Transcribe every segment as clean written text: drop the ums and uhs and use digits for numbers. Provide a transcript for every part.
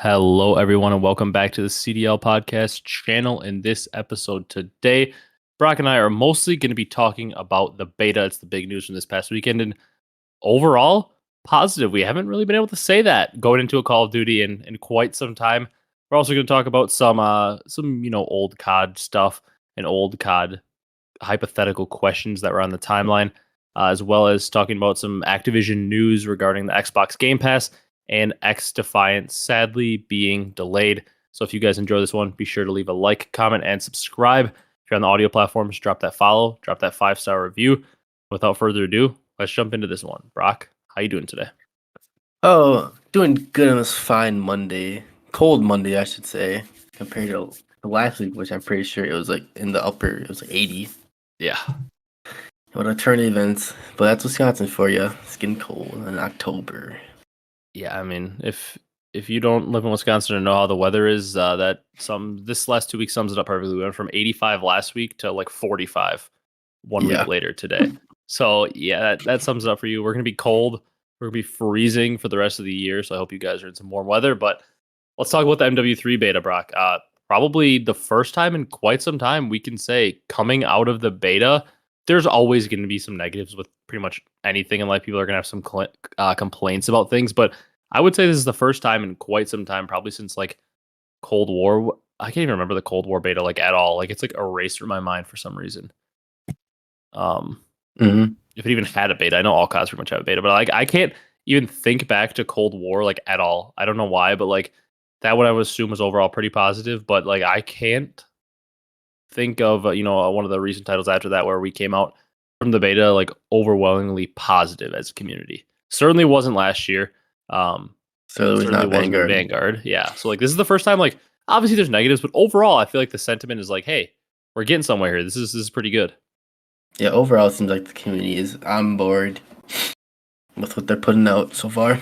Hello, everyone, and welcome back to the CDL podcast channel. In this episode today, Brock and I are mostly going to be talking about the beta. It's the big news from this past weekend, and overall, positive. We haven't really been able to say that going into a Call of Duty in quite some time. We're also going to talk about some old COD stuff and old COD hypothetical questions that were on the timeline, as well as talking about some Activision news regarding the Xbox Game Pass and Defiance sadly being delayed. So if you guys enjoy this one, be sure to leave a like, comment, and subscribe. If you're on the audio platforms, drop that follow, drop that 5-star review. Without further ado, let's jump into this one. Brock, how you doing today? Oh, doing good on this fine Monday. Cold Monday, I should say, compared to last week, which I'm pretty sure it was like in the upper, it was like 80. Yeah. What a turn of events. But that's Wisconsin for you. It's getting cold in October. Yeah, I mean, if you don't live in Wisconsin and know how the weather is, this last 2 weeks sums it up perfectly. We went from 85 last week to like 45 one week later today. So yeah, that sums it up for you. We're gonna be cold. We're gonna be freezing for the rest of the year. So I hope you guys are in some warm weather. But let's talk about the MW3 beta, Brock. Probably the first time in quite some time we can say coming out of the beta, there's always going to be some negatives with pretty much anything in life. People are going to have some complaints about things, but I would say this is the first time in quite some time, probably since like Cold War. I can't even remember the Cold War beta like at all. Like it's like erased from my mind for some reason. If it even had a beta, I know all CODs pretty much have a beta, but like I can't even think back to Cold War like at all. I don't know why, but like that one I would assume was overall pretty positive. But like I can't think of one of the recent titles after that where we came out from the beta like overwhelmingly positive as a community. Certainly wasn't last year. Certainly wasn't Vanguard. Yeah. So like this is the first time, like obviously there's negatives, but overall I feel like the sentiment is like, hey, we're getting somewhere here. This is pretty good. Yeah, overall it seems like the community is on board with what they're putting out so far.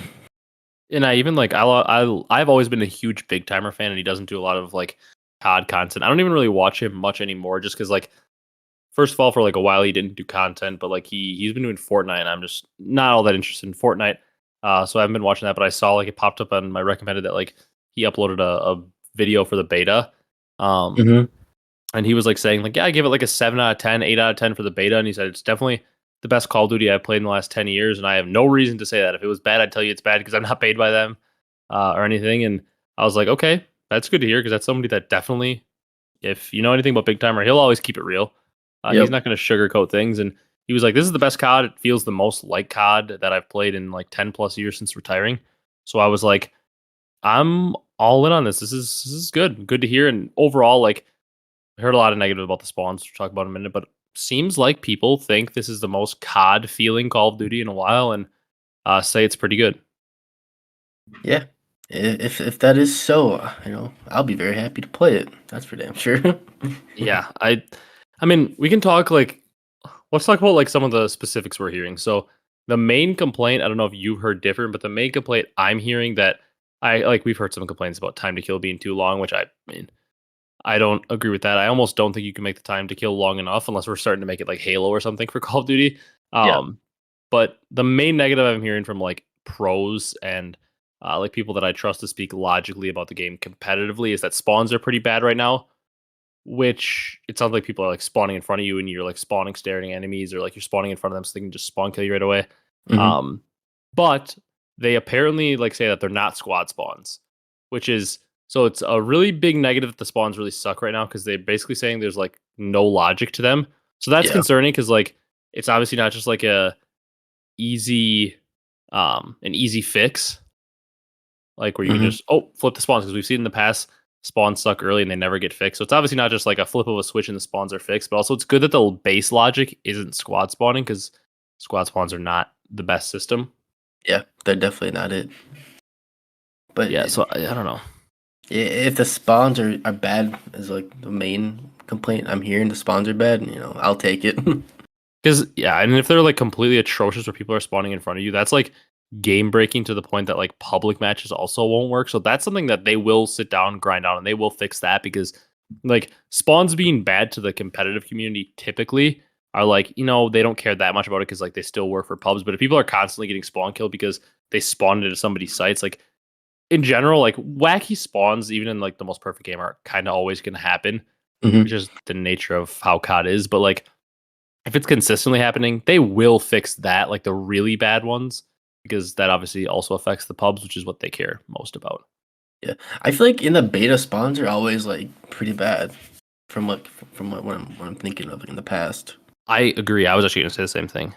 And I even like I've always been a huge Big Timer fan, and he doesn't do a lot of like COD content. I don't even really watch him much anymore, just because like first of all, for like a while he didn't do content, but like he's been doing Fortnite, and I'm just not all that interested in Fortnite. So I haven't been watching that, but I saw like it popped up on my recommended that like he uploaded a video for the beta. And he was like saying like, yeah, I give it like a 7 out of 10, 8 out of 10 for the beta, and he said it's definitely the best Call of Duty I've played in the last 10 years, and I have no reason to say that. If it was bad, I'd tell you it's bad because I'm not paid by them or anything. And I was like, okay, that's good to hear because that's somebody that definitely, if you know anything about Big Timer, he'll always keep it real. He's not going to sugarcoat things. And he was like, this is the best COD. It feels the most like COD that I've played in like 10 plus years since retiring. So I was like, I'm all in on this. This is good. Good to hear. And overall, like, I heard a lot of negative about the spawns. We'll talk about in a minute, but seems like people think this is the most COD feeling Call of Duty in a while, and say it's pretty good. Yeah, if that is so, I'll be very happy to play it. That's for damn sure. Yeah, I mean, we can talk like, let's talk about like some of the specifics we're hearing. So the main complaint, I don't know if you heard different, but the main complaint I'm hearing that we've heard some complaints about time to kill being too long, which I mean, I don't agree with that. I almost don't think you can make the time to kill long enough unless we're starting to make it like Halo or something for Call of Duty. But the main negative I'm hearing from like pros and like people that I trust to speak logically about the game competitively is that spawns are pretty bad right now, which it sounds like people are like spawning in front of you and you're like spawning staring enemies, or like you're spawning in front of them so they can just spawn kill you right away. But they apparently like say that they're not squad spawns, which is, so it's a really big negative that the spawns really suck right now because they're basically saying there's like no logic to them. So that's concerning because like it's obviously not just like an easy fix, like where you can just flip the spawns, because we've seen in the past spawns suck early and they never get fixed. So it's obviously not just like a flip of a switch and the spawns are fixed, but also it's good that the base logic isn't squad spawning, because squad spawns are not the best system. Yeah, they're definitely not it. But yeah, so I don't know. If the spawns are bad is like the main complaint I'm hearing, the spawns are bad, I'll take it. Because and if they're like completely atrocious where people are spawning in front of you, that's like game breaking to the point that like public matches also won't work. So that's something that they will sit down, grind out, and they will fix that, because like spawns being bad to the competitive community typically are like, they don't care that much about it because like they still work for pubs. But if people are constantly getting spawn killed because they spawned into somebody's sites, like in general, like wacky spawns, even in like the most perfect game, are kind of always going to happen. Mhm. It's just the nature of how COD is. But like, if it's consistently happening, they will fix that, like the really bad ones, because that obviously also affects the pubs, which is what they care most about. Yeah, I feel like in the beta spawns are always like pretty bad from what I'm thinking of like, in the past. I agree. I was actually going to say the same thing.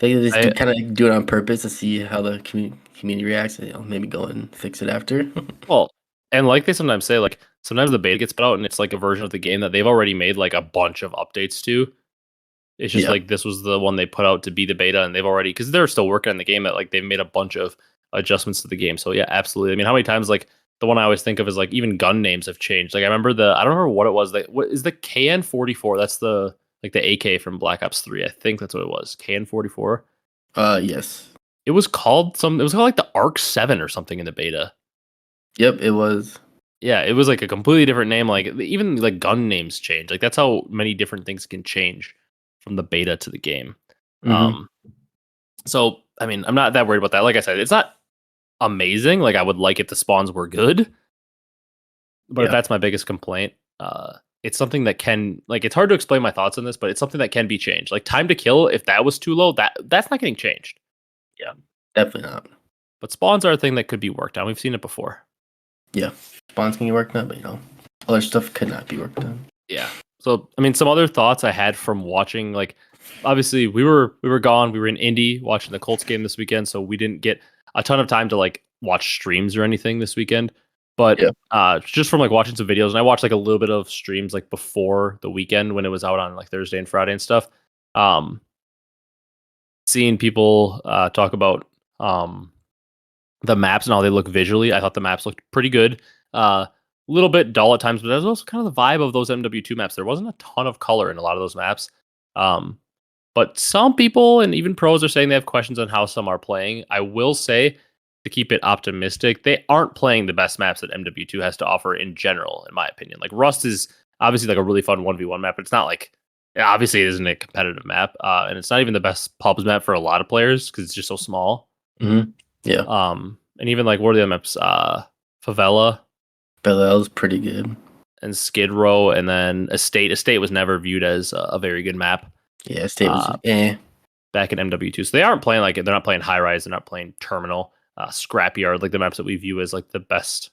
They just I kind of do it on purpose to see how the community reacts, and maybe go and fix it after. Well, and like they sometimes say, like sometimes the beta gets put out and it's like a version of the game that they've already made like a bunch of updates to. It's just Yeah. like this was the one they put out to be the beta, and they've already because they're still working on the game that like they've made a bunch of adjustments to the game. So yeah, absolutely. I mean, how many times like the one I always think of is like even gun names have changed. Like I remember I don't remember what it was. Like what is the KN-44? That's the like the AK from Black Ops 3. I think that's what it was. KN-44. Yes. It was called it was called like the Arc 7 or something in the beta. Yep, it was. Yeah, it was like a completely different name. Like even like gun names change. Like that's how many different things can change from the beta to the game. Hmm. Um, so I mean, I'm not that worried about that. Like I said, it's not amazing. Like I would like if the spawns were good, but if Yeah. that's my biggest complaint, it's something that can like it's hard to explain my thoughts on this, but it's something that can be changed. Like time to kill, if that was too low, that's not getting changed. Yeah. Definitely not. But spawns are a thing that could be worked on. We've seen it before. Yeah. Spawns can be worked on, but other stuff could not be worked on. Yeah. So I mean, some other thoughts I had from watching, like obviously we were gone. We were in Indy watching the Colts game this weekend, so we didn't get a ton of time to like watch streams or anything this weekend. But Yeah. just from like watching some videos, and I watched like a little bit of streams like before the weekend when it was out on like Thursday and Friday and stuff. Um, Seeing people talk about the maps and how they look visually, I thought the maps looked pretty good. A little bit dull at times, but that was also kind of the vibe of those MW2 maps. There wasn't a ton of color in a lot of those maps. Um, but some people and even pros are saying they have questions on how some are playing. I will say, to keep it optimistic, they aren't playing the best maps that MW2 has to offer in general, in my opinion. Like Rust is obviously like a really fun 1v1 map, but it's not like obviously it isn't a competitive map, and it's not even the best pubs map for a lot of players because it's just so small. Hmm. Yeah. And even like what are the other maps? Favela Bellel's pretty good. and Skid Row, and then Estate. Estate was never viewed as a very good map Yeah, State was back in MW2. So they aren't playing like they're not playing High Rise, they're not playing Terminal, Scrapyard, like the maps that we view as like the best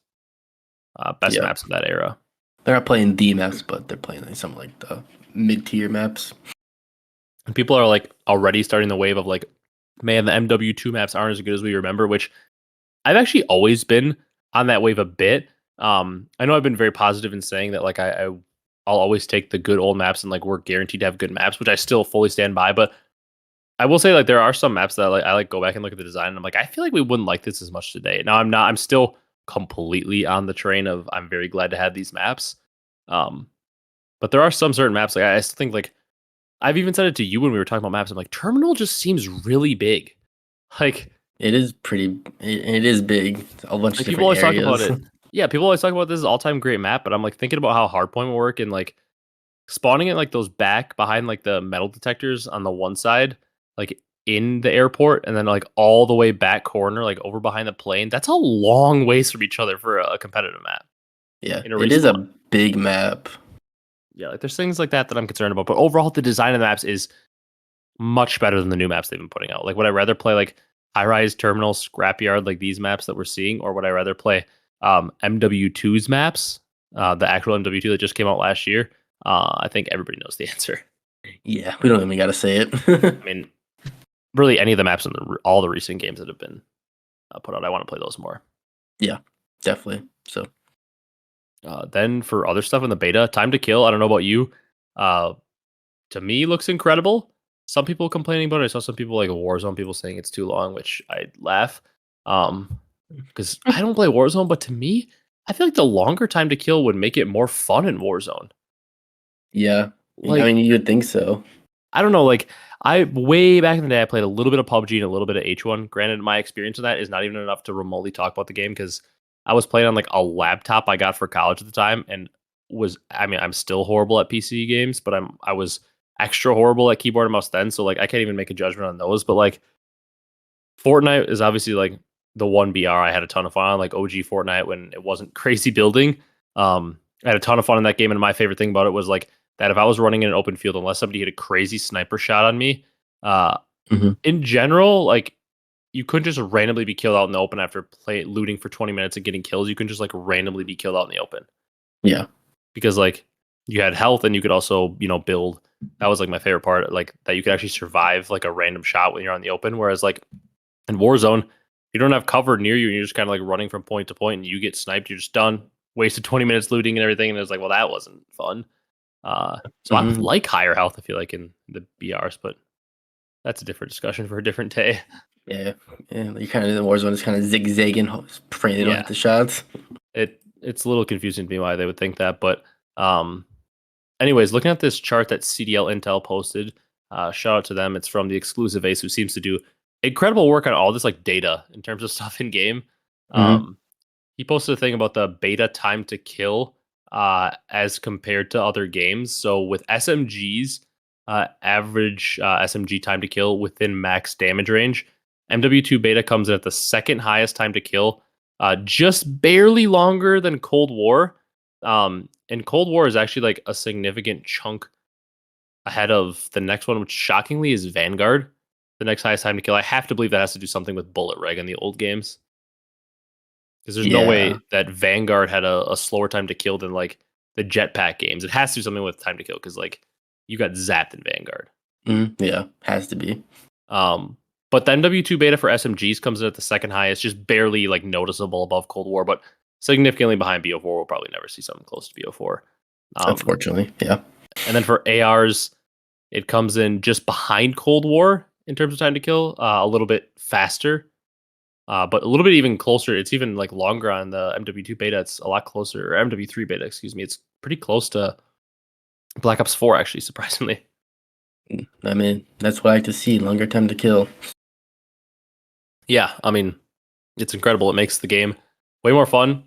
Yeah. maps of that era. They're not playing the maps, but they're playing like some like the mid-tier maps. And people are like already starting the wave of like, man, the MW2 maps aren't as good as we remember, which I've actually always been on that wave a bit. I know I've been very positive in saying that like I'll always take the good old maps and like we're guaranteed to have good maps, which I still fully stand by. But I will say like there are some maps that like I like go back and look at the design and I'm like I feel like we wouldn't like this as much today. Now I'm not. I'm still completely on the train of I'm very glad to have these maps. Um, but there are some certain maps like I still think like I've even said it to you when we were talking about maps. I'm like Terminal just seems really big. Like It is pretty. It is big. It's a bunch of people different always talk about areas. it. Yeah, people always talk about this is all time great map, but I'm like thinking about how hardpoint will work and like spawning it like those back behind like the metal detectors on the one side, like in the airport, and then like all the way back corner, like over behind the plane. That's a long ways from each other for a competitive map Yeah, in a it is a respawn. big map. Yeah, like there's things like that that I'm concerned about, but overall the design of the maps is much better than the new maps they've been putting out. Like, would I rather play like High Rise, Terminal, Scrapyard, like these maps that we're seeing, or would I rather play MW2's maps, the actual MW2 that just came out last year? I think everybody knows the answer. Yeah, we don't even got to say it. I mean, really, any of the maps in all the recent games that have been put out, I want to play those more. Yeah, definitely. So Then for other stuff in the beta, Time to Kill. I don't know about you. Uh, to me, looks incredible. Some people complaining about it. I saw some people like Warzone people saying it's too long, which I laugh. Because I don't play Warzone, but to me, I feel like the longer Time to Kill would make it more fun in Warzone. yeah, I Like mean you would think so. I don't know, like I way back in the day, I played a little bit of PUBG and a little bit of H1. Granted, my experience with that is not even enough to remotely talk about the game because I was playing on like a laptop I got for college at the time, and I mean, I'm still horrible at PC games, but I was extra horrible at keyboard and mouse then, so like I can't even make a judgment on those. But like Fortnite is obviously like the one BR I had a ton of fun on, like OG Fortnite when it wasn't crazy building. I had a ton of fun in that game, and my favorite thing about it was like that if I was running in an open field, unless somebody hit a crazy sniper shot on me, uh, Hmm. in general, like you couldn't just randomly be killed out in the open after looting for 20 minutes and getting kills. You can just like randomly be killed out in the open Yeah. because like you had health and you could also build. That was like my favorite part, like that you could actually survive like a random shot when you're on the open. Whereas like in Warzone, you don't have cover near you and you're just kind of like running from point to point and you get sniped, you're just done. Wasted 20 minutes looting and everything, and it's like, well, that wasn't fun. So I would Hmm. like higher health, I feel like, in the BRs, but that's a different discussion for a different day. Yeah. Yeah. You kind of in the Warzone is kind of zigzagging, praying they don't Yeah, hit the shots. it's a little confusing to me why they would think that, but um, anyways, looking at this chart that CDL Intel posted, shout out to them. It's from the exclusive Ace, who seems to do incredible work on all this like data in terms of stuff in game. Hmm. Um, he posted a thing about the beta time to kill as compared to other games. So with SMGs, average SMG time to kill within max damage range, MW2 beta comes in at the second highest time to kill, just barely longer than Cold War. And Cold War is actually like a significant chunk ahead of the next one, which shockingly is Vanguard. The next highest time to kill. I have to believe that has to do something with bullet reg in the old games, because there's no Yeah. way that Vanguard had a slower time to kill than like the jetpack games. It has to do something with time to kill because like you got zapped in Vanguard. Yeah. Has to be. Um, but the MW2 beta for SMGs comes in at the second highest, just barely like noticeable above Cold War, but significantly behind BO4. We'll probably never see something close to BO4. Unfortunately. Yeah. And then for ARs, it comes in just behind Cold War in terms of time to kill, a little bit faster, but a little bit even closer. It's even like longer on the MW2 beta. It's a lot closer, or MW3 beta, excuse me. It's pretty close to Black Ops 4, actually, surprisingly. I mean, that's what I like to see. Longer time to kill. Yeah, I mean, it's incredible. It makes the game way more fun.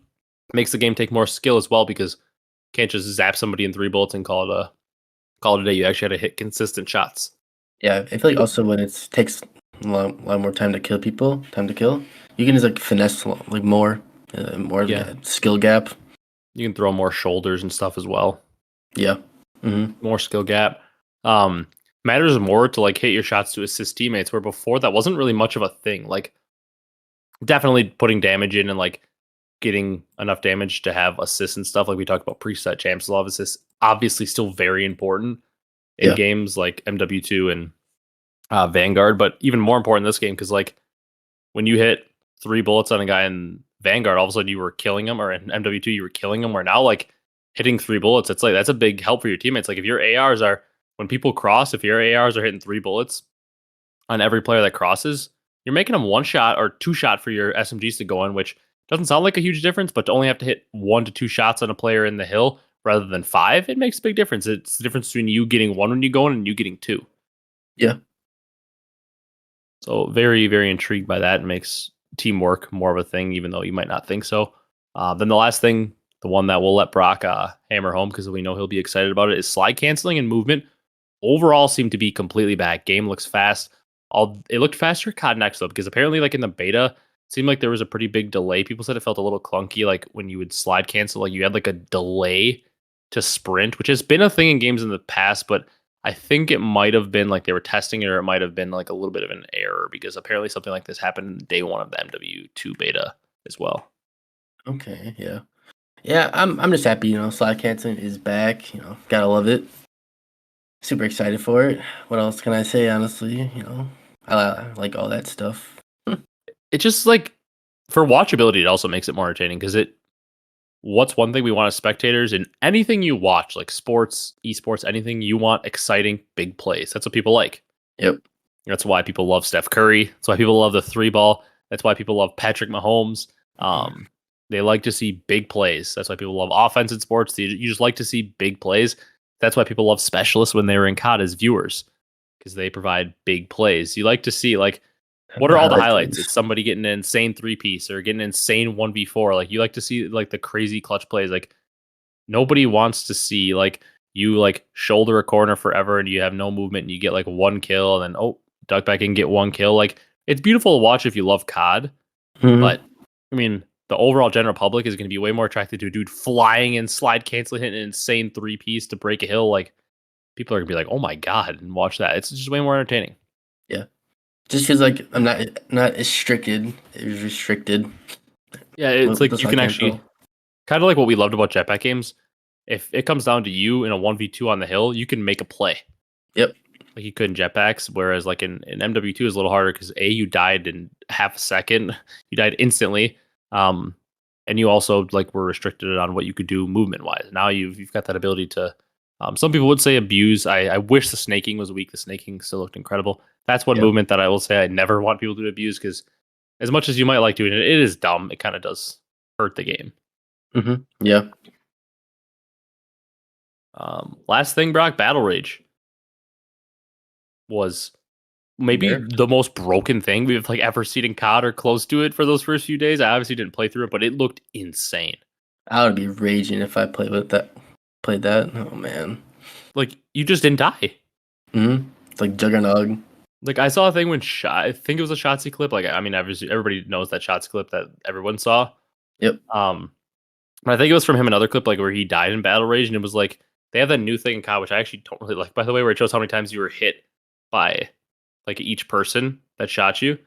Makes the game take more skill as well because you can't just zap somebody in 3 bullets and call it a day. You actually had to hit consistent shots. Yeah, I feel like also when it takes a lot more time to kill people, time to kill, you can just like finesse like more Yeah, skill gap. you can throw more shoulders and stuff as well. Yeah. Hmm. More skill gap. Um, Matters more to like hit your shots to assist teammates, where before that wasn't really much of a thing. Like definitely putting damage in and like getting enough damage to have assists and stuff. Like we talked about preset champs, a lot of assists obviously still very important in Yeah. games like MW2 and Vanguard, but even more important in this game because like when you hit 3 bullets on a guy in Vanguard, all of a sudden you were killing him, or in MW2 you were killing him. Where now like hitting 3 bullets, it's like that's a big help for your teammates. Like if your ARs are when people cross, if your ARs are hitting 3 bullets on every player that crosses, you're making them 1 shot or 2 shot for your SMGs to go in, which doesn't sound like a huge difference, but to only have to hit 1 to 2 shots on a player in the hill rather than 5, it makes a big difference. It's the difference between you getting 1 when you go in and you getting 2. Yeah. So very, very intrigued by that. It makes teamwork more of a thing, even though you might not think so. Then the last thing, the one that we'll let Brock hammer home because we know he'll be excited about it, is slide canceling and movement. Overall, seem to be completely back. Game looks fast. It looked faster COD Next though, because apparently, like in the beta, it seemed like there was a pretty big delay. People said it felt a little clunky, like when you would slide cancel, like you had like a delay to sprint, which has been a thing in games in the past, but I think it might have been like they were testing it, or it might have been like a little bit of an error because apparently something like this happened day one of the MW2 beta as well. Okay. Yeah. Yeah. I'm just happy. Slide canceling is back. Gotta love it. Super excited for it. What else can I say? Honestly, I like all that stuff. It just like for watchability, it also makes it more entertaining because what's one thing we want as spectators in anything you watch, like sports, esports, anything you want exciting, big plays. That's what people like. Yep. That's why people love Steph Curry. That's why people love the 3 ball. That's why people love Patrick Mahomes. They like to see big plays. That's why people love offense in sports. You just like to see big plays. That's why people love specialists when they were in COD as viewers, because they provide big plays. You like to see like what The are all the highlight highlights? plays. It's somebody getting an insane 3 piece or getting an insane 1v4. Like you like to see like the crazy clutch plays. Like nobody wants to see like you like shoulder a corner forever and you have no movement and you get like 1 kill and then duck back and get 1 kill. Like it's beautiful to watch if you love COD, Mhm. But I mean, the overall general public is going to be way more attracted to a dude flying and slide canceling, hitting an insane 3-piece to break a hill. Like people are gonna be like, "Oh my god!" and watch that. It's just way more entertaining. Yeah. Just because like I'm not restricted. It was restricted Yeah, it's with the like you slide can actually cancel. kind of like what we loved about jetpack games. If it comes down to you in a 1v2 on the hill, you can make a play Yep. like you could in jetpacks. Whereas like in MW2 is a little harder because you died in half a second, you died instantly, um, and you also like were restricted on what you could do movement wise. Now you've got that ability to. Some people would say abuse. I wish the snaking was weak. The snaking still looked incredible. That's one Yep. movement that I will say I never want people to abuse because as much as you might like doing it, it is dumb. It kind of does hurt the game. Yeah. Last thing, Brock, Battle Rage was maybe Nerfed. the most broken thing we've like ever seen in COD or close to it for those first few days. I obviously didn't play through it, but it looked insane. I would be raging if I played with that. Played that. Oh man. Like you just didn't die. It's like Juggernog. Like I saw a thing when I think it was a Shotzzy clip. Like I mean, everybody knows that Shots clip that everyone saw. Yep. But I think it was from him another clip like where he died in Battle Rage, and it was like they have that new thing in COD, which I actually don't really like. By the way, where it shows how many times you were hit by like each person that shot you,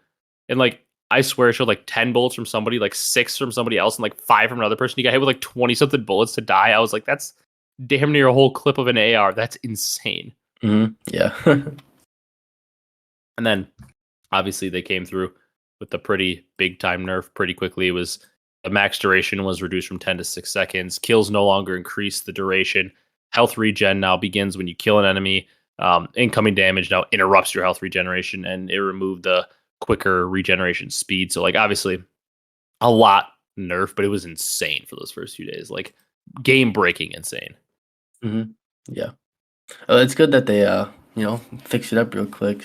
and like I swear it showed like 10 bullets from somebody, like 6 from somebody else, and like 5 from another person. You got hit with like 20 something bullets to die. I was like, that's damn near a whole clip of an AR. That's insane. Yeah. And then obviously they came through with the pretty big time nerf pretty quickly. It was the max duration was reduced from 10 to 6 seconds. Kills no longer increase the duration. Health regen now begins when you kill an enemy. Incoming damage now interrupts your health regeneration, and it removed the quicker regeneration speed. So like obviously a lot nerf, but it was insane for those first few days. Like game breaking insane. Yeah. Oh, it's good that they fix it up real quick.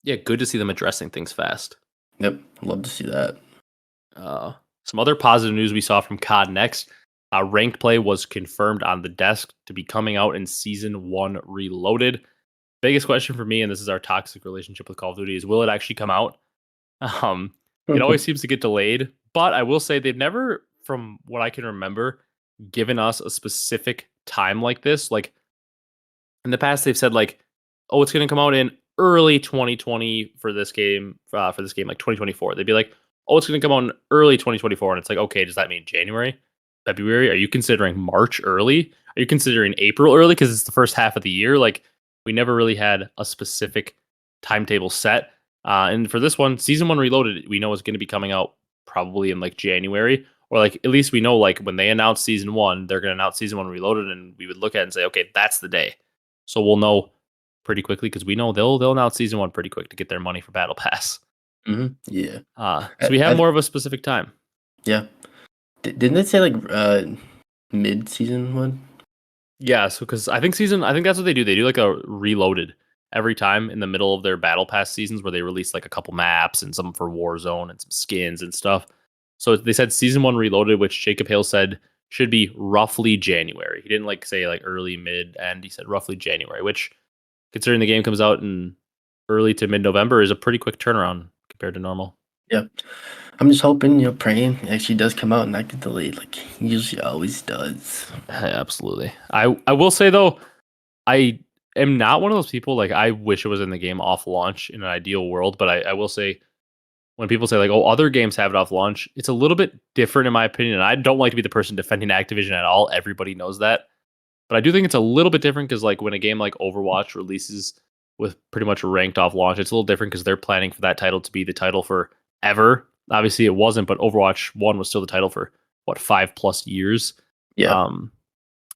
Yeah, good to see them addressing things fast. Yep. Love to see that. Some other positive news we saw from COD Next. Ranked play was confirmed on the desk to be coming out in Season 1 Reloaded. Biggest question for me, and this is our toxic relationship with Call of Duty, is will it actually come out? It always seems to get delayed, but I will say they've never, from what I can remember, given us a specific time like this. Like in the past, they've said like, "Oh, it's going to come out in early 2020 for this game, like 2024." They'd be like, "Oh, it's going to come out in early 2024," and it's like, okay, does that mean January, February? Are you considering March early? Are you considering April early because it's the first half of the year? Like we never really had a specific timetable set. And for this one, Season 1 Reloaded, we know is going to be coming out probably in like January, or like at least we know like when they announce Season 1, they're going to announce Season 1 Reloaded, and we would look at it and say, okay, that's the day. So we'll know pretty quickly because we know they'll announce Season 1 pretty quick to get their money for Battle Pass. Yeah. So we have more of a specific time. Yeah. Didn't it say like mid season 1? Yeah, so because I think that's what they do. They do like a reloaded every time in the middle of their battle pass seasons where they release like a couple maps and some for Warzone and some skins and stuff. So they said Season 1 Reloaded, which Jacob Hale said should be roughly January. He didn't like say like early, mid, end. He said roughly January, which considering the game comes out in early to mid November is a pretty quick turnaround compared to normal. Yeah. I'm just hoping, praying it actually does come out and not get delayed like he usually always does. Absolutely. I will say though, I am not one of those people like I wish it was in the game off launch in an ideal world, but I will say when people say like, oh, other games have it off launch, it's a little bit different in my opinion. And I don't like to be the person defending Activision at all. Everybody knows that. But I do think it's a little bit different because like when a game like Overwatch releases with pretty much ranked off launch, it's a little different because they're planning for that title to be the title for ever. Obviously it wasn't, but Overwatch 1 was still the title for what 5+ years. Yeah.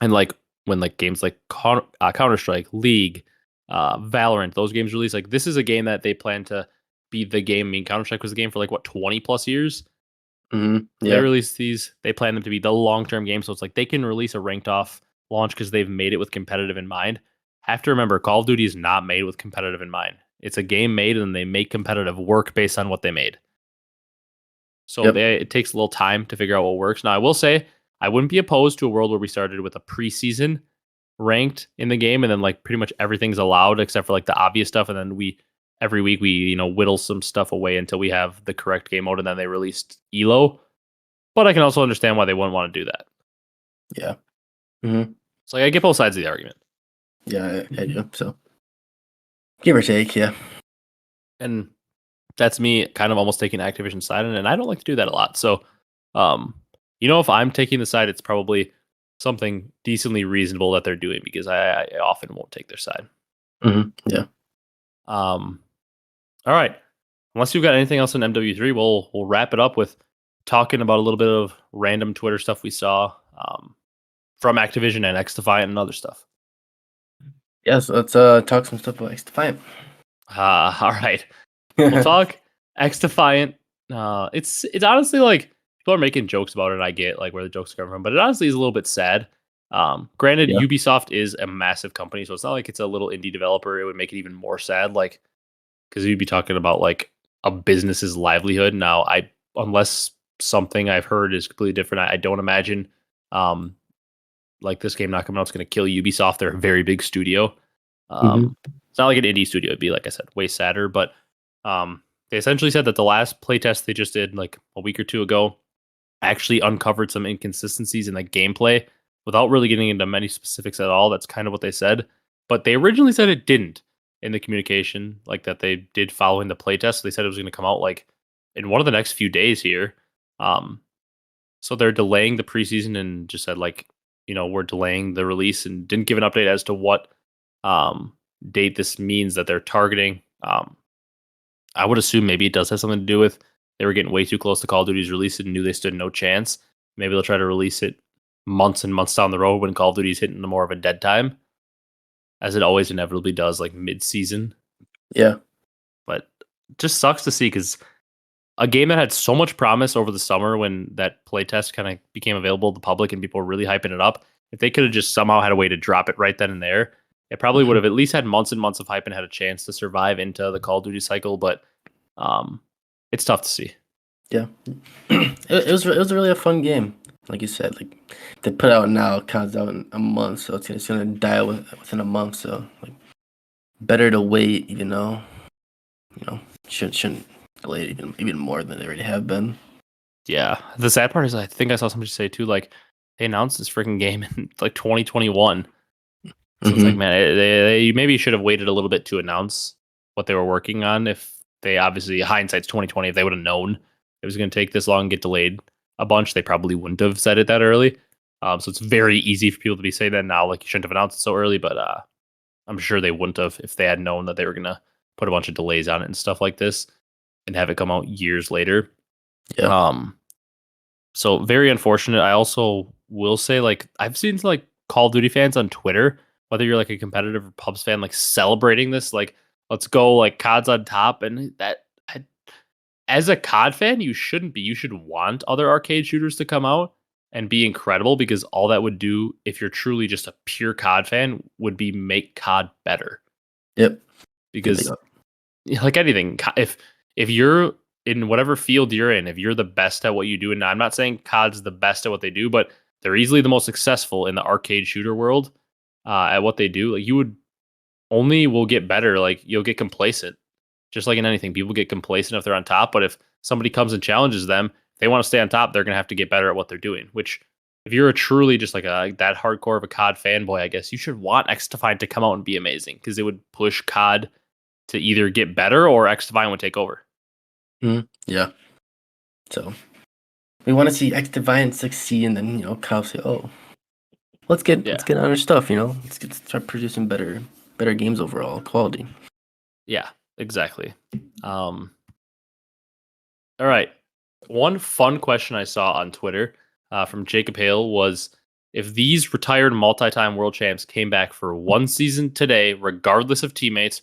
And like when like games like Counter-Strike, League, Valorant, those games release, like this is a game that they plan to be the game. I mean, Counter-Strike was the game for like what 20+ years. Yeah. They release these, they plan them to be the long-term game. So it's like they can release a ranked off launch because they've made it with competitive in mind. Have to remember, Call of Duty is not made with competitive in mind. It's a game made and they make competitive work based on what they made. So it takes a little time to figure out what works. Now, I will say, I wouldn't be opposed to a world where we started with a preseason ranked in the game and then like pretty much everything's allowed except for like the obvious stuff. And then we every week we whittle some stuff away until we have the correct game mode, and then they released Elo. But I can also understand why they wouldn't want to do that. Yeah. Mm-hmm. So I get both sides of the argument. Yeah, I do. So give or take, yeah. And that's me kind of almost taking Activision side, and I don't like to do that a lot. So, if I'm taking the side, it's probably something decently reasonable that they're doing, because I often won't take their side. Mm-hmm. Yeah. All right. Unless you've got anything else in MW3, we'll wrap it up with talking about a little bit of random Twitter stuff we saw from Activision and Defiant and other stuff. Yeah, so let's talk some stuff about Defiant. All right. We'll talk Defiant. It's honestly like people are making jokes about it. I get like where the jokes come from, but it honestly is a little bit sad. Granted, Yeah. Ubisoft is a massive company, so it's not like it's a little indie developer. It would make it even more sad, like because you'd be talking about like a business's livelihood. Now, unless something I've heard is completely different, I don't imagine like this game not coming out is going to kill Ubisoft. They're a very big studio. It's not like an indie studio. It'd be, like I said, way sadder. But they essentially said that the last playtest they just did like a week or two ago actually uncovered some inconsistencies in the gameplay without really getting into many specifics at all. That's kind of what they said. But they originally said it didn't in the communication, like that they did following the playtest. So they said it was going to come out like in one of the next few days here. So they're delaying the preseason and just said like, we're delaying the release, and didn't give an update as to what date this means that they're targeting. I would assume maybe it does have something to do with they were getting way too close to Call of Duty's release and knew they stood no chance. Maybe they'll try to release it months and months down the road when Call of Duty's hitting more of a dead time, as it always inevitably does, like mid-season. Yeah. But it just sucks to see, because a game that had so much promise over the summer when that playtest kind of became available to the public and people were really hyping it up, if they could have just somehow had a way to drop it right then and there, it probably would have at least had months and months of hype and had a chance to survive into the Call of Duty cycle. But it's tough to see. Yeah. it was really a fun game. Like you said, like they put out now, comes out in a month, so it's gonna die within a month. So like, better to wait, shouldn't delay it even more than they already have been. Yeah, the sad part is I think I saw somebody say too, like they announced this freaking game in like 2021. So it's like, man, they maybe should have waited a little bit to announce what they were working on. If they, obviously, hindsight's 2020, if they would have known it was going to take this long and get delayed a bunch, they probably wouldn't have said it that early. So it's very easy for people to be saying that now, like you shouldn't have announced it so early. But I'm sure they wouldn't have if they had known that they were going to put a bunch of delays on it and stuff like this and have it come out years later. Yeah. So very unfortunate. I also will say, like, I've seen like Call of Duty fans on Twitter, whether you're like a competitive or pubs fan, like celebrating this, like, let's go, like COD's on top. And that, as a COD fan, you shouldn't be. You should want other arcade shooters to come out and be incredible, because all that would do, if you're truly just a pure COD fan, would be make COD better. Yep. Because like anything, if you're in whatever field you're in, if you're the best at what you do, and I'm not saying COD's the best at what they do, but they're easily the most successful in the arcade shooter world at what they do. Like, you will get better. Like, you'll get complacent, just like in anything. People get complacent if they're on top, but if somebody comes and challenges them, if they want to stay on top, they're gonna have to get better at what they're doing. Which, if you're a truly just like that hardcore of a COD fanboy, I guess you should want Defiant to come out and be amazing, because it would push COD to either get better or Defiant would take over. Yeah. So we want to see Defiant succeed, and then Kyle say, "Oh, let's get on our stuff. Let's start producing better games overall, quality." Yeah, exactly. All right. One fun question I saw on Twitter from Jacob Hale was, if these retired multi-time world champs came back for one season today, regardless of teammates,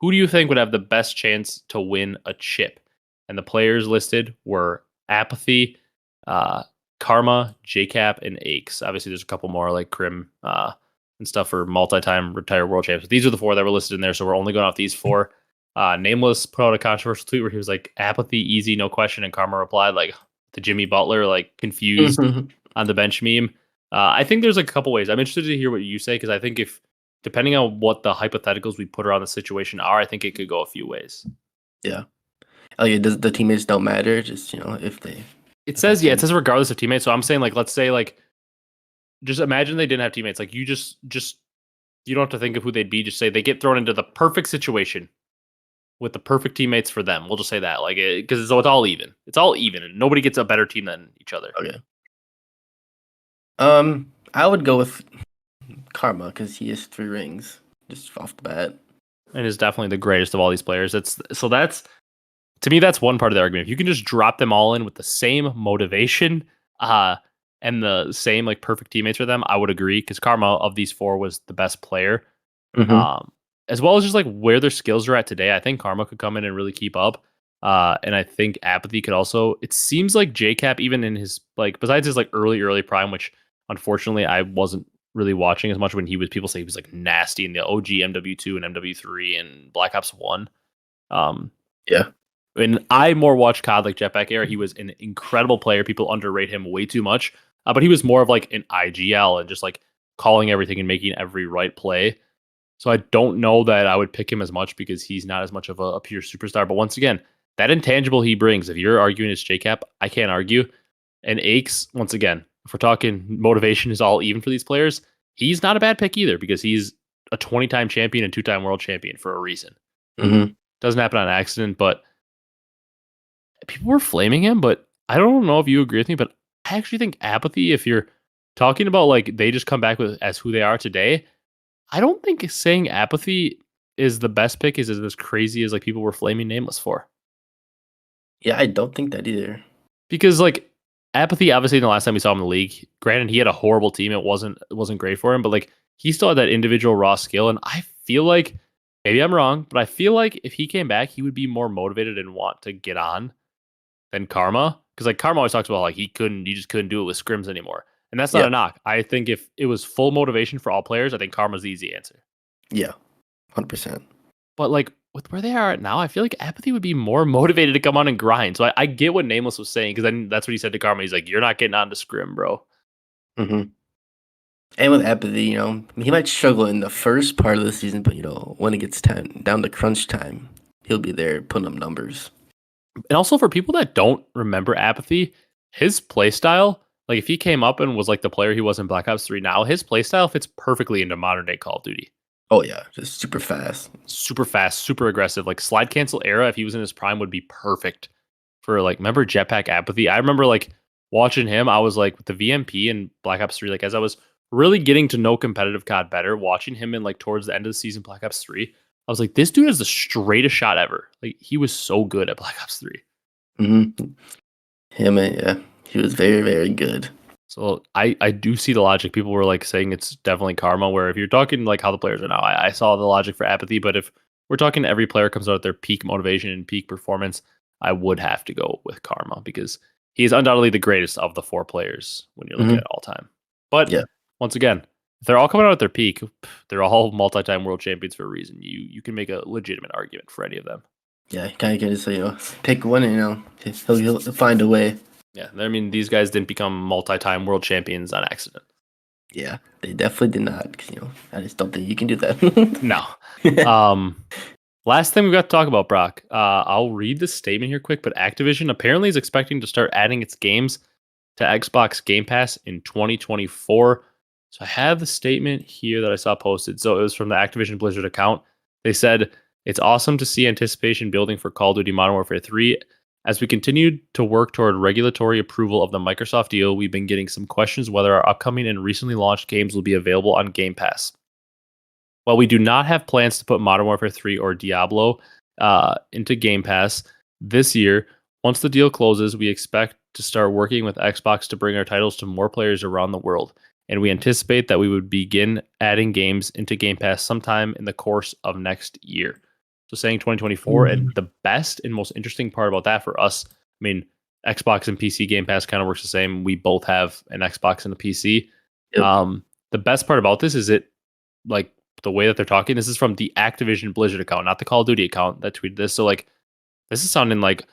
who do you think would have the best chance to win a chip? And the players listed were Apathy, Karma, JCap, and Aches. Obviously, there's a couple more like Crim and stuff for multi-time retired world champs. But these are the four that were listed in there, so we're only going off these four. Nameless put out a controversial tweet where he was like, Apathy, easy, no question. And Karma replied like the Jimmy Butler, like confused on the bench meme. I think there's like a couple ways. I'm interested to hear what you say, because I think if depending on what the hypotheticals we put around the situation are, I think it could go a few ways. Yeah. Oh yeah, does the teammates don't matter? Just if they. It says regardless of teammates. So I'm saying like let's say like just imagine they didn't have teammates. Like you just you don't have to think of who they'd be. Just say they get thrown into the perfect situation with the perfect teammates for them. We'll just say that, like, because it's all even. It's all even, and nobody gets a better team than each other. Okay. I would go with Karma because he has 3 rings just off the bat, and is definitely the greatest of all these players. That's to me that's one part of the argument. If you can just drop them all in with the same motivation, and the same like perfect teammates for them, I would agree because Karma of these 4 was the best player. Mm-hmm. As well as just like where their skills are at today. I think Karma could come in and really keep up. And I think Apathy could also. It seems like JCap, even in his like, besides his like early prime, which unfortunately I wasn't really watching as much when he was. People say he was like nasty in the OG MW2 and MW3 and Black Ops 1. Yeah. And I more watched COD like Jetpack era. He was an incredible player. People underrate him way too much. But he was more of like an IGL and just like calling everything and making every right play. So I don't know that I would pick him as much because he's not as much of a pure superstar. But once again, that intangible he brings, if you're arguing it's JCap, I can't argue. And Hecz, once again, if we're talking motivation is all even for these players, he's not a bad pick either because he's a 20-time champion and 2-time world champion for a reason. Mm-hmm. Doesn't happen on accident, but people were flaming him. But I don't know if you agree with me, but I actually think Apathy, if you're talking about like they just come back with as who they are today, I don't think saying Apathy is the best pick is as crazy as like people were flaming Nameless for. Yeah, I don't think that either. Because like Apathy, obviously, the last time we saw him in the league, granted he had a horrible team. It wasn't great for him, but like he still had that individual raw skill. And I feel like maybe I'm wrong, but I feel like if he came back, he would be more motivated and want to get on than Karma. Because like Karma always talks about like he just couldn't do it with scrims anymore. And that's not a knock. I think if it was full motivation for all players, I think Karma's the easy answer. Yeah, 100%. But like with where they are at now, I feel like Apathy would be more motivated to come on and grind. So I get what Nameless was saying because then that's what he said to Karma. He's like, "You're not getting on to scrim, bro." Mm-hmm. And with Apathy, he might struggle in the first part of the season, but when it gets down to crunch time, he'll be there putting up numbers. And also for people that don't remember Apathy, his playstyle, like if he came up and was like the player he was in Black Ops 3 now, his playstyle fits perfectly into modern day Call of Duty. Oh yeah, just super fast, super aggressive. Like slide cancel era, if he was in his prime, would be perfect for like. Remember Jetpack Apathy? I remember like watching him. I was like with the VMP and Black Ops 3. Like as I was really getting to know competitive COD better, watching him in like towards the end of the season, Black Ops 3. I was like, this dude is the straightest shot ever. Like he was so good at Black Ops 3. Mm-hmm. Yeah, he was very, very good. So I do see the logic. People were like saying it's definitely Karma, where if you're talking like how the players are now, I saw the logic for Apathy. But if we're talking every player comes out at their peak motivation and peak performance, I would have to go with Karma because he is undoubtedly the greatest of the 4 players when you're looking at all time. But once again, if they're all coming out at their peak, they're all multi-time world champions for a reason. You can make a legitimate argument for any of them. Yeah, kind of can just pick one and he'll find a way. Yeah, I mean these guys didn't become multi-time world champions on accident. Yeah, they definitely did not. Because I just don't think you can do that. No. Last thing we've got to talk about, Brock. I'll read the statement here quick, but Activision apparently is expecting to start adding its games to Xbox Game Pass in 2024. So I have the statement here that I saw posted. So it was from the Activision Blizzard account. They said, "It's awesome to see anticipation building for Call of Duty Modern Warfare 3. As we continue to work toward regulatory approval of the Microsoft deal, we've been getting some questions whether our upcoming and recently launched games will be available on Game Pass. While we do not have plans to put Modern Warfare 3 or Diablo into Game Pass this year, once the deal closes, we expect to start working with Xbox to bring our titles to more players around the world. And we anticipate that we would begin adding games into Game Pass sometime in the course of next year." So saying 2024, and the best and most interesting part about that for us, I mean, Xbox and PC Game Pass kind of works the same. We both have an Xbox and a PC. Yep. The best part about this is it, like the way that they're talking, this is from the Activision Blizzard account, not the Call of Duty account that tweeted this. So like, this is sounding like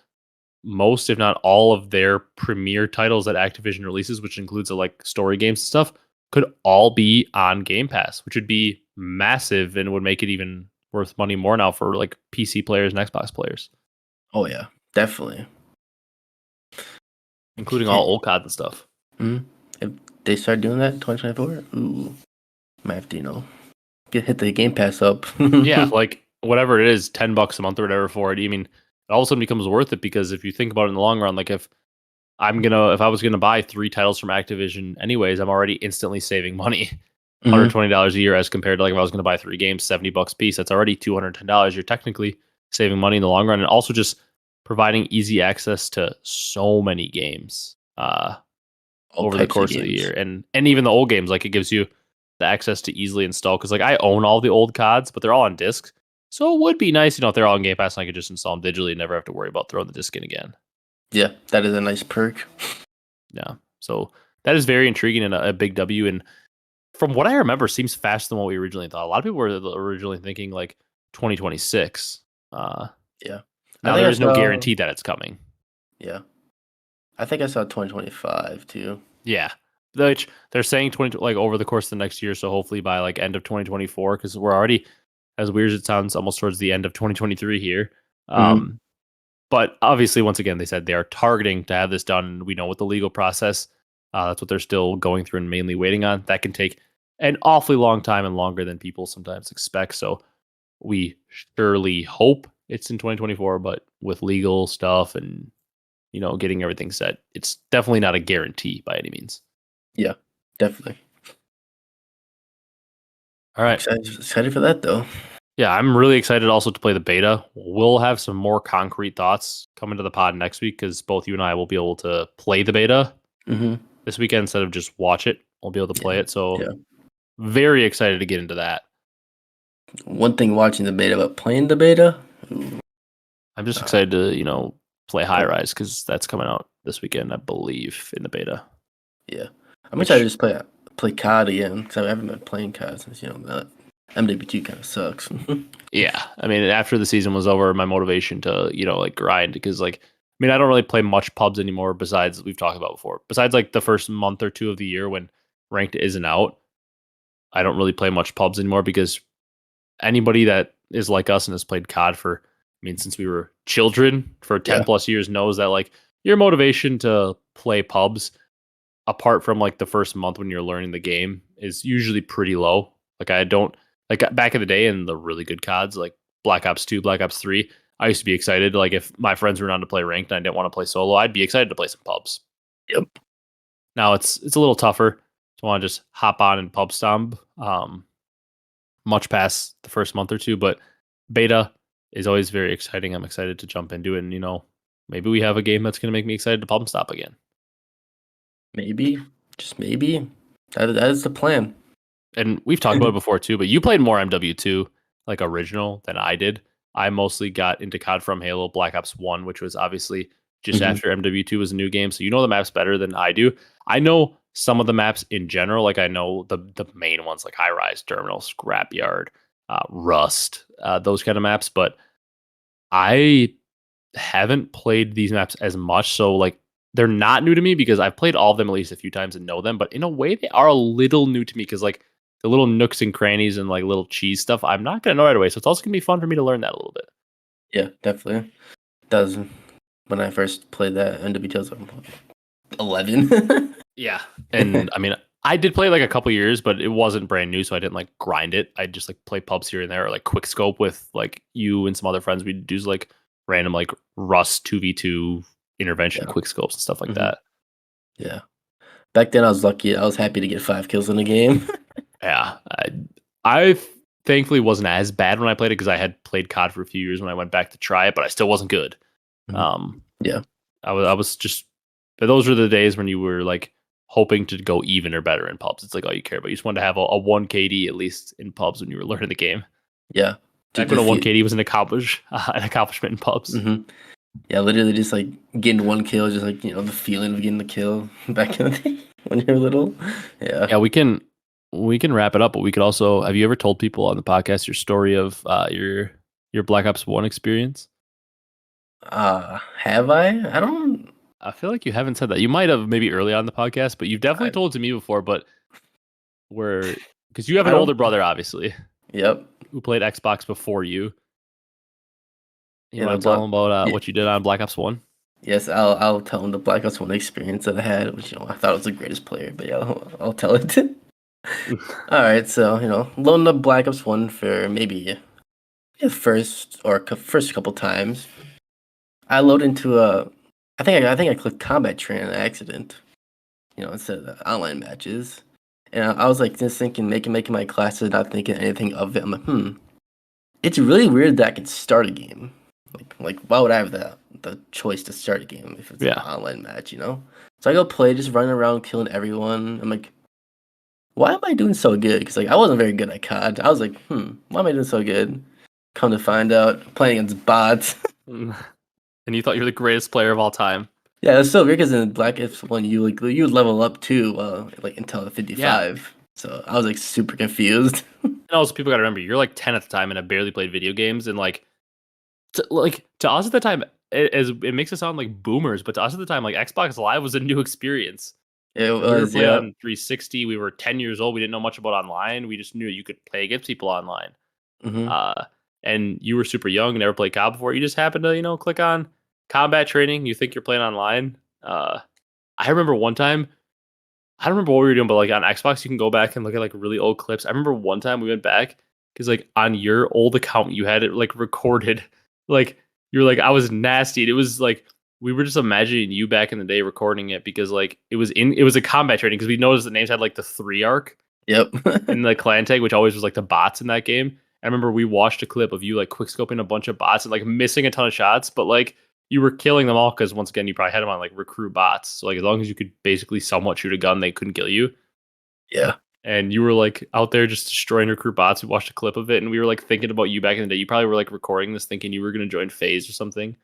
most, if not all of their premier titles that Activision releases, which includes like story games and stuff, could all be on Game Pass, which would be massive and would make it even worth money more now for like PC players and Xbox players, Oh yeah, definitely. including all Can't. old COD and stuff. If they start doing that in 2024, ooh, might have to hit the Game Pass up. Yeah, like whatever it is, $10 a month or whatever for it. I mean, it all of a sudden becomes worth it because if you think about it in the long run, like if I was gonna buy 3 titles from Activision anyways, I'm already instantly saving money. Mhm. $120 a year as compared to like if I was gonna buy 3 games, $70 a piece. That's already $210. You're technically saving money in the long run and also just providing easy access to so many games All over the types of course of the games. year. And even the old games, like it gives you the access to easily install because like I own all the old CODs, but they're all on disc. So it would be nice, if they're all in Game Pass and I could just install them digitally and never have to worry about throwing the disc in again. Yeah, that is a nice perk. Yeah. So that is very intriguing and a big W. And from what I remember, seems faster than what we originally thought. A lot of people were originally thinking like 2026. Yeah, I Now think there I is no saw. guarantee that it's coming. Yeah, I think I saw 2025 too. Yeah. Which they're saying 20 like over the course of the next year, so hopefully by like end of 2024 because we're already, as weird as it sounds, almost towards the end of 2023 here. Hmm. But obviously, once again, they said they are targeting to have this done. We know what the legal process, that's what they're still going through and mainly waiting on. That can take an awfully long time and longer than people sometimes expect. So we surely hope it's in 2024, but with legal stuff and getting everything set, it's definitely not a guarantee by any means. Yeah, definitely. All right. Excited for that though. Yeah, I'm really excited also to play the beta. We'll have some more concrete thoughts coming to the pod next week because both you and I will be able to play the beta Hmm. this weekend instead of just watch it. We'll be able to play Yeah, it. So yeah. very excited to get into that. One thing watching the beta, but playing the beta. Ooh, I'm just nah, excited to play High play- Rise because that's coming out this weekend, I believe, in the beta. yeah, I'm excited to Which just play COD again because I haven't been playing COD since that MW2 kind of sucks. yeah, I mean, after the season was over, my motivation to like grind because I don't really play much pubs anymore. Besides, we've talked about before. Besides, like the first month or two of the year when ranked isn't out, I don't really play much pubs anymore because anybody that is like us and has played COD for, since we were children for 10 Yeah, plus years knows that like your motivation to play pubs apart from like the first month when you're learning the game is usually pretty low. Like I don't like back in the day in the really good CODs like Black Ops 2, Black Ops 3, I used to be excited. Like if my friends were on to play ranked and I didn't want to play solo, I'd be excited to play some pubs. yep, Now it's a little tougher to want to just hop on and pub stomp. Much past the first month or two, but beta is always very exciting. I'm excited to jump into it and maybe we have a game that's going to make me excited to pump stop again. maybe, just maybe. That is the plan. And we've talked about it before too, but you played more MW2 like original than I did. I mostly got into COD from Halo Black Ops 1, which was obviously just Hmm. after MW2 was a new game. So you know the maps better than I do. I know some of the maps in general, like I know the main ones like High Rise, Terminal, Scrapyard, Rust, those kind of maps, but I haven't played these maps as much. So like they're not new to me because I've played all of them at least a few times and know them, but in a way they are a little new to me because like the little nooks and crannies and like little cheese stuff, I'm not gonna know right away. So it's also gonna be fun for me to learn that a little bit. Yeah, definitely. Does when I first played that NW2, I was like 11. Yeah. And I did play like a couple years, but it wasn't brand new, so I didn't like grind it. I just like play pubs here and there or like quick scope with like you and some other friends. We'd do like random like Rust 2v2 intervention Yeah. quick scopes and stuff like Hmm. that. Yeah. Back then, I was lucky. I was happy to get 5 kills in a game. Yeah, I thankfully wasn't as bad when I played it because I had played COD for a few years when I went back to try it, but I still wasn't good. Mhm. Um, Yeah. I was just, but those were the days when you were like hoping to go even or better in pubs. It's like all you care about. You just wanted to have a 1 KD at least in pubs when you were learning the game. Yeah. Back when To a 1 feel. KD was an accomplishment in pubs. Hmm. Yeah, literally just like getting 1 kill, just like the feeling of getting the kill back in the day when you're little. Yeah. Yeah, we can wrap it up, but we could also. Have you ever told people on the podcast your story of your Black Ops 1 experience? Have I? I don't. I feel like you haven't said that. You might have maybe early on in the podcast, but you've definitely I, told it to me before. But where because you have I an don't. older brother, obviously, Yep. who played Xbox before you. You Yeah, the want to tell block. him about Yeah. what you did on Black Ops 1? Yes, I'll tell him the Black Ops 1 experience that I had, which I thought I was the greatest player, but yeah, I'll tell it. All right, so loading up Black Ops 1 for maybe the first couple times. I load into I think I clicked combat train on accident, instead of the online matches. And I was like just thinking, making my classes, not thinking anything of it. I'm like, it's really weird that I can start a game. Like why would I have the choice to start a game if it's an Yeah. online match? So I go play, just running around killing everyone. I'm like, why am I doing so good? Because I wasn't very good at COD. I was like, why am I doing so good? Come to find out, playing against bots. And you thought you were the greatest player of all time. Yeah, it's so weird because in Black Ops 1 you you level up too, until Yeah. 55. So I was like super confused. And also, people got to remember, you're like 10 at the time and I barely played video games. And to us at the time, it makes it sound like boomers, but to us at the time, like Xbox Live was a new experience. It Like, we were was, playing yeah. on 360. We were 10 years old. We didn't know much about online. We just knew you could play against people online. Hmm. Uh, and you were super young, never played COD before. You just happened to, click on combat training. You think you're playing online. I remember one time, I don't remember what we were doing, but like on Xbox, you can go back and look at like really old clips. I remember one time we went back because like on your old account, you had it like recorded. Like you were like, I was nasty. And it was like we were just imagining you back in the day recording it because like it was a combat training because we noticed the names had like the 3 arc Yep. in the clan tag, which always was like the bots in that game. I remember we watched a clip of you like quick scoping a bunch of bots and like missing a ton of shots, but like you were killing them all because once again you probably had them on like recruit bots. So like as long as you could basically somewhat shoot a gun, they couldn't kill you. Yeah. And you were like out there just destroying recruit bots. We watched a clip of it and we were like thinking about you back in the day. You probably were like recording this thinking you were gonna join Faze or something.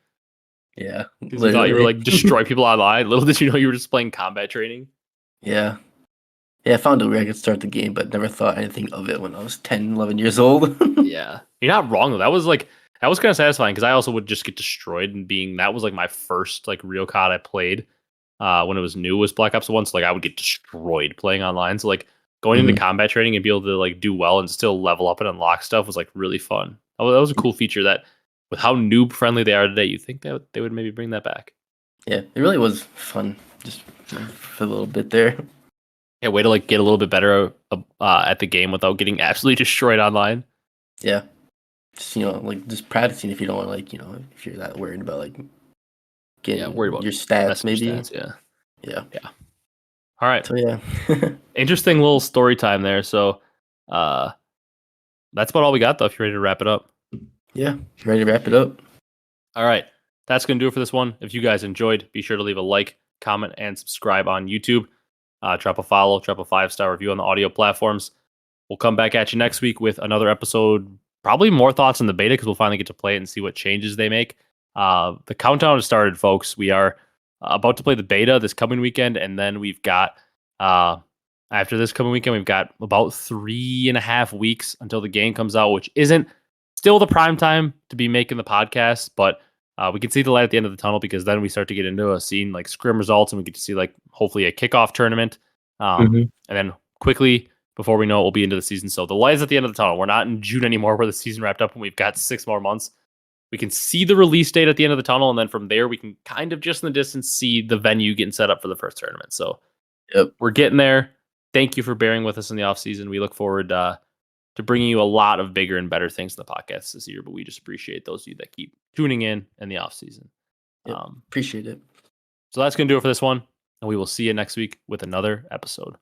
Yeah. Because you thought you were Literally. like destroy people online. Little did you know you were just playing combat training. Yeah. Yeah, I found a way I could start the game, but never thought anything of it when I was 10, 11 years old. Yeah. You're not wrong though. That was kind of satisfying because I also would just get destroyed and that was like my first like real COD I played when it was new was Black Ops 1. So like I would get destroyed playing online. So like going into Mhm. combat training and be able to like do well and still level up and unlock stuff was like really fun. That was a cool feature that with how noob friendly they are today, you think that they would maybe bring that back. Yeah, it really was fun just for a little bit there. Yeah, way to like get a little bit better at the game without getting absolutely destroyed online. Yeah. Just, just practicing if you don't want to, if you're that worried about, getting Worried about your stats, messing your maybe. stats. Yeah. Yeah. All right. So, yeah. Interesting little story time there. So uh that's about all we got though, if you're ready to wrap it up. Yeah. Ready to wrap it up? All right. That's gonna do it for this one. If you guys enjoyed, be sure to leave a like, comment, and subscribe on YouTube. Drop a follow, drop a 5-star review on the audio platforms. We'll come back at you next week with another episode, probably more thoughts on the beta because we'll finally get to play it and see what changes they make. The countdown has started, folks. We are about to play the beta this coming weekend, and then we've got after this coming weekend, we've got about 3.5 weeks until the game comes out, which isn't still the prime time to be making the podcast, but we can see the light at the end of the tunnel because then we start to get into a scene like scrim results, and we get to see like hopefully a kickoff tournament, and then quickly before we know it, we'll be into the season. So the light is at the end of the tunnel. We're not in June anymore, where the season wrapped up, and we've got 6 more months. We can see the release date at the end of the tunnel, and then from there, we can kind of just in the distance see the venue getting set up for the first tournament. So Yep. we're getting there. Thank you for bearing with us in the off season. We look forward to bringing you a lot of bigger and better things in the podcast this year, but we just appreciate those of you that keep tuning in the off season. Yep. Appreciate it. So that's going to do it for this one, and we will see you next week with another episode.